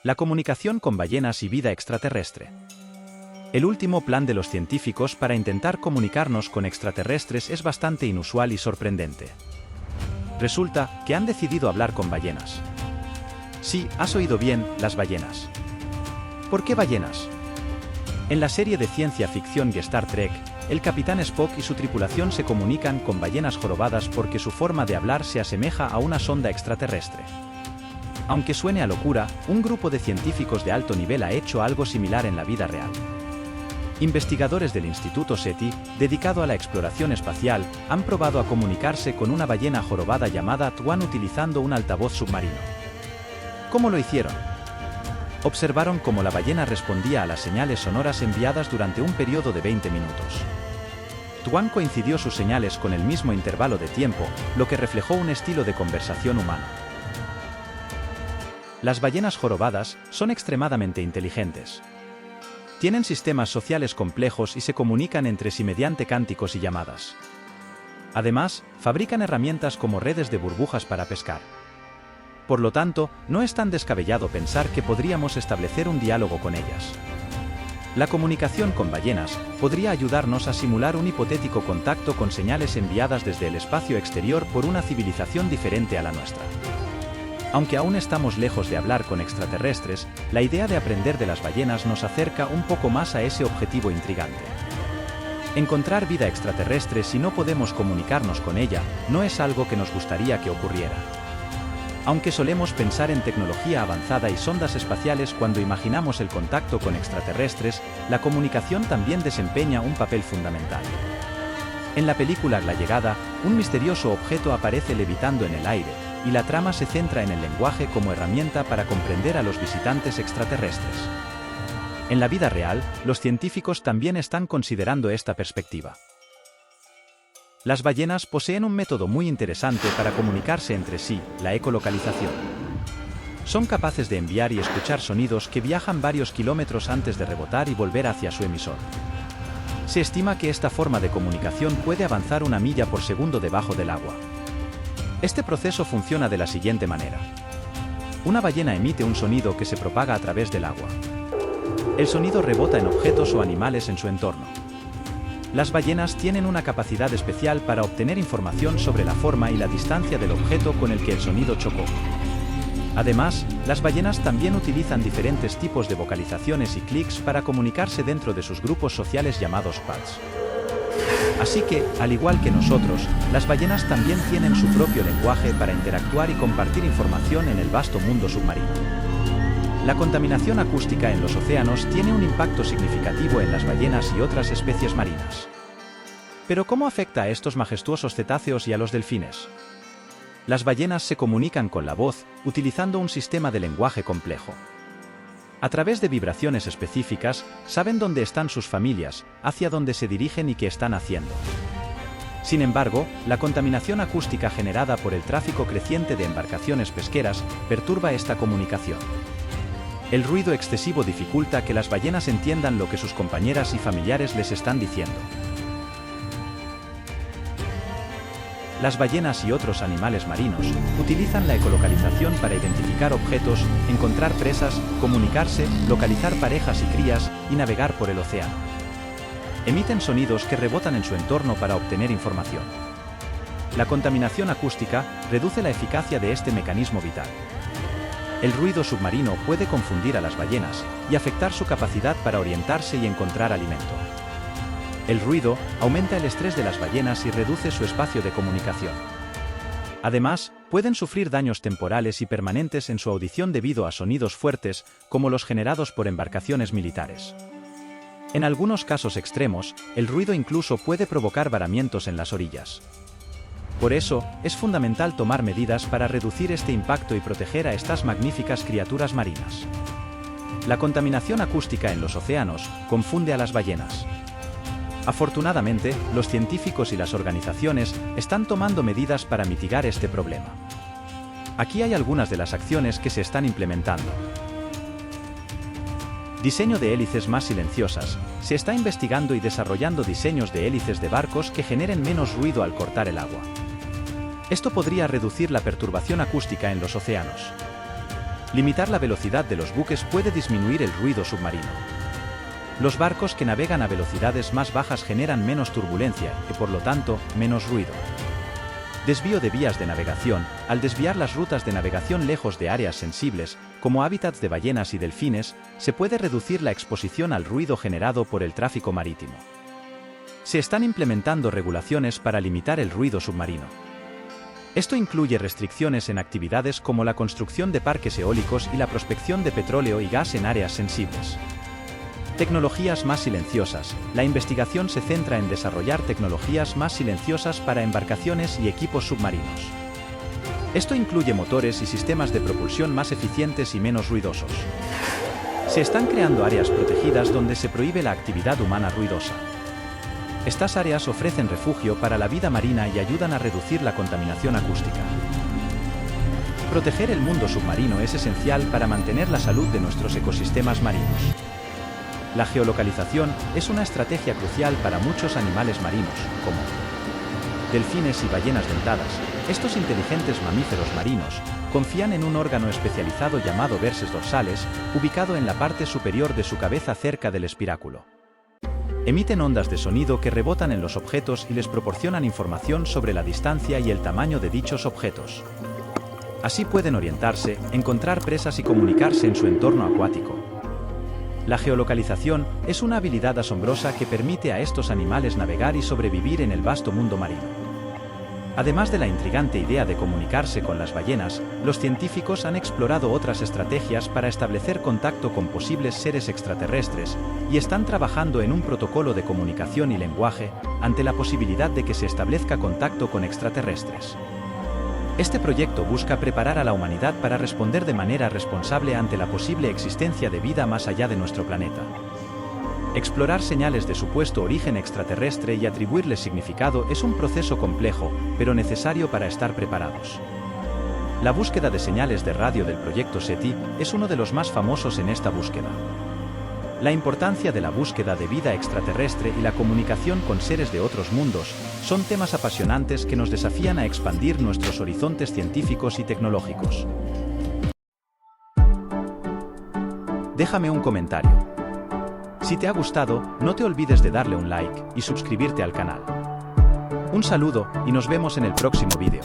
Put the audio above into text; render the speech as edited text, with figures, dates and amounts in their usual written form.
La comunicación con ballenas y vida extraterrestre. El último plan de los científicos para intentar comunicarnos con extraterrestres es bastante inusual y sorprendente. Resulta que han decidido hablar con ballenas. Sí, has oído bien, las ballenas. ¿Por qué ballenas? En la serie de ciencia ficción Star Trek, el capitán Spock y su tripulación se comunican con ballenas jorobadas porque su forma de hablar se asemeja a una sonda extraterrestre. Aunque suene a locura, un grupo de científicos de alto nivel ha hecho algo similar en la vida real. Investigadores del Instituto SETI, dedicado a la exploración espacial, han probado a comunicarse con una ballena jorobada llamada Tuan utilizando un altavoz submarino. ¿Cómo lo hicieron? Observaron cómo la ballena respondía a las señales sonoras enviadas durante un periodo de 20 minutos. Tuan coincidió sus señales con el mismo intervalo de tiempo, lo que reflejó un estilo de conversación humano. Las ballenas jorobadas son extremadamente inteligentes. Tienen sistemas sociales complejos y se comunican entre sí mediante cánticos y llamadas. Además, fabrican herramientas como redes de burbujas para pescar. Por lo tanto, no es tan descabellado pensar que podríamos establecer un diálogo con ellas. La comunicación con ballenas podría ayudarnos a simular un hipotético contacto con señales enviadas desde el espacio exterior por una civilización diferente a la nuestra. Aunque aún estamos lejos de hablar con extraterrestres, la idea de aprender de las ballenas nos acerca un poco más a ese objetivo intrigante. Encontrar vida extraterrestre si no podemos comunicarnos con ella no es algo que nos gustaría que ocurriera. Aunque solemos pensar en tecnología avanzada y sondas espaciales cuando imaginamos el contacto con extraterrestres, la comunicación también desempeña un papel fundamental. En la película La Llegada, un misterioso objeto aparece levitando en el aire, y la trama se centra en el lenguaje como herramienta para comprender a los visitantes extraterrestres. En la vida real, los científicos también están considerando esta perspectiva. Las ballenas poseen un método muy interesante para comunicarse entre sí, la ecolocalización. Son capaces de enviar y escuchar sonidos que viajan varios kilómetros antes de rebotar y volver hacia su emisor. Se estima que esta forma de comunicación puede avanzar 1 milla por segundo debajo del agua. Este proceso funciona de la siguiente manera. Una ballena emite un sonido que se propaga a través del agua. El sonido rebota en objetos o animales en su entorno. Las ballenas tienen una capacidad especial para obtener información sobre la forma y la distancia del objeto con el que el sonido chocó. Además, las ballenas también utilizan diferentes tipos de vocalizaciones y clics para comunicarse dentro de sus grupos sociales llamados pods. Así que, al igual que nosotros, las ballenas también tienen su propio lenguaje para interactuar y compartir información en el vasto mundo submarino. La contaminación acústica en los océanos tiene un impacto significativo en las ballenas y otras especies marinas. Pero ¿cómo afecta a estos majestuosos cetáceos y a los delfines? Las ballenas se comunican con la voz, utilizando un sistema de lenguaje complejo. A través de vibraciones específicas, saben dónde están sus familias, hacia dónde se dirigen y qué están haciendo. Sin embargo, la contaminación acústica generada por el tráfico creciente de embarcaciones pesqueras perturba esta comunicación. El ruido excesivo dificulta que las ballenas entiendan lo que sus compañeras y familiares les están diciendo. Las ballenas y otros animales marinos utilizan la ecolocalización para identificar objetos, encontrar presas, comunicarse, localizar parejas y crías y navegar por el océano. Emiten sonidos que rebotan en su entorno para obtener información. La contaminación acústica reduce la eficacia de este mecanismo vital. El ruido submarino puede confundir a las ballenas y afectar su capacidad para orientarse y encontrar alimento. El ruido aumenta el estrés de las ballenas y reduce su espacio de comunicación. Además, pueden sufrir daños temporales y permanentes en su audición debido a sonidos fuertes, como los generados por embarcaciones militares. En algunos casos extremos, el ruido incluso puede provocar varamientos en las orillas. Por eso, es fundamental tomar medidas para reducir este impacto y proteger a estas magníficas criaturas marinas. La contaminación acústica en los océanos confunde a las ballenas. Afortunadamente, los científicos y las organizaciones están tomando medidas para mitigar este problema. Aquí hay algunas de las acciones que se están implementando. Diseño de hélices más silenciosas. Se está investigando y desarrollando diseños de hélices de barcos que generen menos ruido al cortar el agua. Esto podría reducir la perturbación acústica en los océanos. Limitar la velocidad de los buques puede disminuir el ruido submarino. Los barcos que navegan a velocidades más bajas generan menos turbulencia y, por lo tanto, menos ruido. Desvío de vías de navegación. Al desviar las rutas de navegación lejos de áreas sensibles, como hábitats de ballenas y delfines, se puede reducir la exposición al ruido generado por el tráfico marítimo. Se están implementando regulaciones para limitar el ruido submarino. Esto incluye restricciones en actividades como la construcción de parques eólicos y la prospección de petróleo y gas en áreas sensibles. Tecnologías más silenciosas. La investigación se centra en desarrollar tecnologías más silenciosas para embarcaciones y equipos submarinos. Esto incluye motores y sistemas de propulsión más eficientes y menos ruidosos. Se están creando áreas protegidas donde se prohíbe la actividad humana ruidosa. Estas áreas ofrecen refugio para la vida marina y ayudan a reducir la contaminación acústica. Proteger el mundo submarino es esencial para mantener la salud de nuestros ecosistemas marinos. La geolocalización es una estrategia crucial para muchos animales marinos, como delfines y ballenas dentadas. Estos inteligentes mamíferos marinos confían en un órgano especializado llamado versos dorsales, ubicado en la parte superior de su cabeza cerca del espiráculo. Emiten ondas de sonido que rebotan en los objetos y les proporcionan información sobre la distancia y el tamaño de dichos objetos. Así pueden orientarse, encontrar presas y comunicarse en su entorno acuático. La geolocalización es una habilidad asombrosa que permite a estos animales navegar y sobrevivir en el vasto mundo marino. Además de la intrigante idea de comunicarse con las ballenas, los científicos han explorado otras estrategias para establecer contacto con posibles seres extraterrestres y están trabajando en un protocolo de comunicación y lenguaje ante la posibilidad de que se establezca contacto con extraterrestres. Este proyecto busca preparar a la humanidad para responder de manera responsable ante la posible existencia de vida más allá de nuestro planeta. Explorar señales de supuesto origen extraterrestre y atribuirles significado es un proceso complejo, pero necesario para estar preparados. La búsqueda de señales de radio del proyecto SETI es uno de los más famosos en esta búsqueda. La importancia de la búsqueda de vida extraterrestre y la comunicación con seres de otros mundos son temas apasionantes que nos desafían a expandir nuestros horizontes científicos y tecnológicos. Déjame un comentario. Si te ha gustado, no te olvides de darle un like y suscribirte al canal. Un saludo y nos vemos en el próximo vídeo.